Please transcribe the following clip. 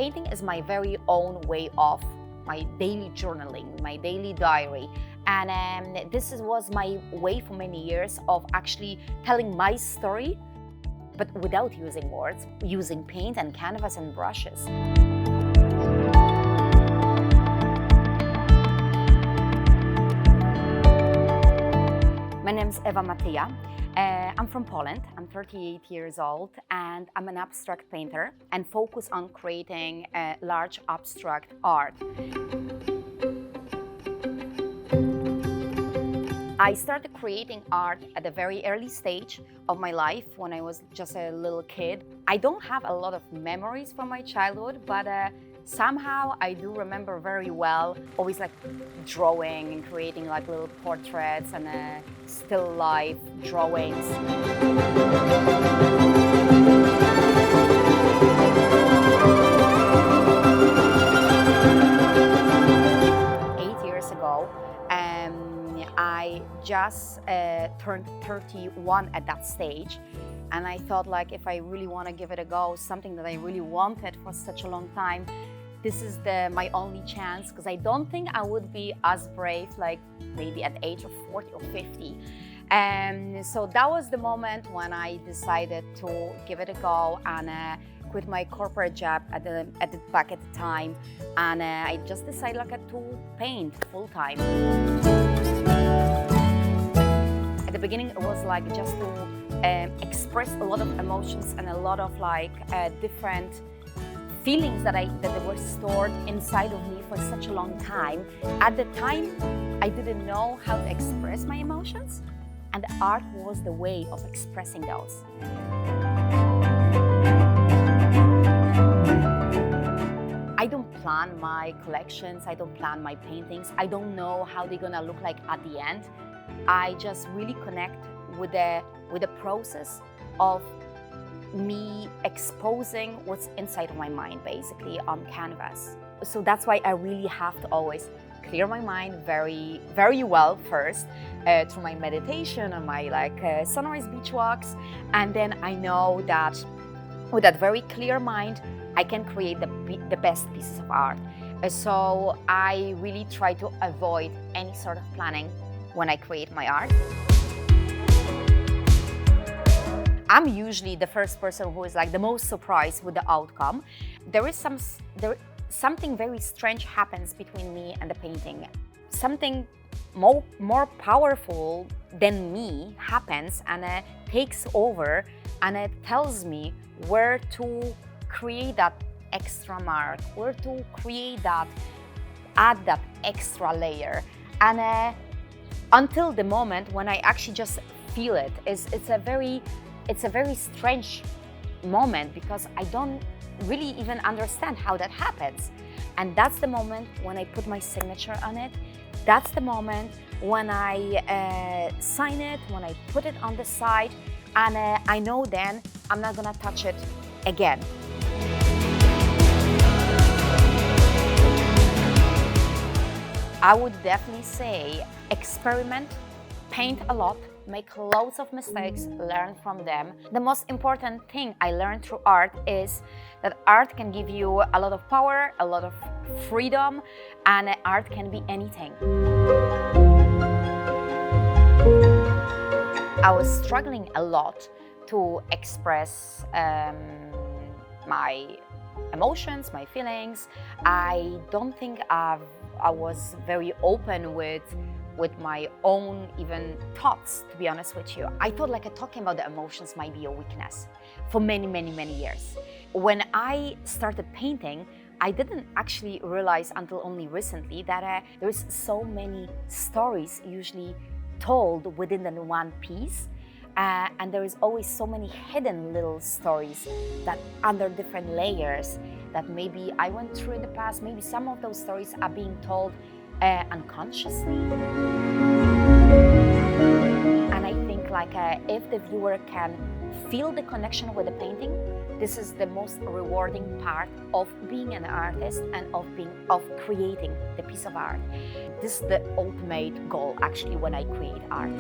Painting is my very own way of my daily journaling, my daily diary. And this was my way for many years of actually telling my story, but without using words, using paint and canvas and brushes. My name is Ewa Matyja. I'm from Poland. I'm 38 years old and I'm an abstract painter and focus on creating large abstract art. I started creating art at a very early stage of my life when I was just a little kid. I don't have a lot of memories from my childhood, but somehow I do remember very well always like drawing and creating like little portraits and still life drawings. I just turned 31 at that stage, and I thought like if I really want to give it a go, something that I really wanted for such a long time, this is my only chance, because I don't think I would be as brave like maybe at the age of 40 or 50. And so that was the moment when I decided to give it a go and quit my corporate job back at the time, and I just decided like to paint full time. At the beginning, it was like just to express a lot of emotions and a lot of like different feelings that were stored inside of me for such a long time. At the time, I didn't know how to express my emotions, and the art was the way of expressing those. I don't plan my collections, I don't plan my paintings, I don't know how they're gonna look like at the end. I just really connect with the process of me exposing what's inside of my mind, basically, on canvas. So that's why I really have to always clear my mind very, very well first through my meditation and my sunrise beach walks. And then I know that with that very clear mind, I can create the best pieces of art. So I really try to avoid any sort of planning when I create my art. I'm usually the first person who is like the most surprised with the outcome. Something very strange happens between me and the painting. Something more powerful than me happens and takes over, and it tells me where to create that extra mark, where to create that, add that extra layer. And until the moment when I actually just feel it, it's a very strange moment, because I don't really even understand how that happens. And that's the moment when I put my signature on it. That's the moment when I sign it, when I put it on the side, and I know then I'm not gonna touch it again. I would definitely say experiment, paint a lot, make loads of mistakes, learn from them. The most important thing I learned through art is that art can give you a lot of power, a lot of freedom, and art can be anything. I was struggling a lot to express my emotions, my feelings. I don't think I was very open with my own even thoughts, to be honest with you. I thought like talking about the emotions might be a weakness for many, many, many years. When I started painting, I didn't actually realize until only recently that there's so many stories usually told within the one piece. And there is always so many hidden little stories that under different layers that maybe I went through in the past. Maybe some of those stories are being told unconsciously. And I think if the viewer can feel the connection with the painting, this is the most rewarding part of being an artist and of creating the piece of art. This is the ultimate goal actually when I create art.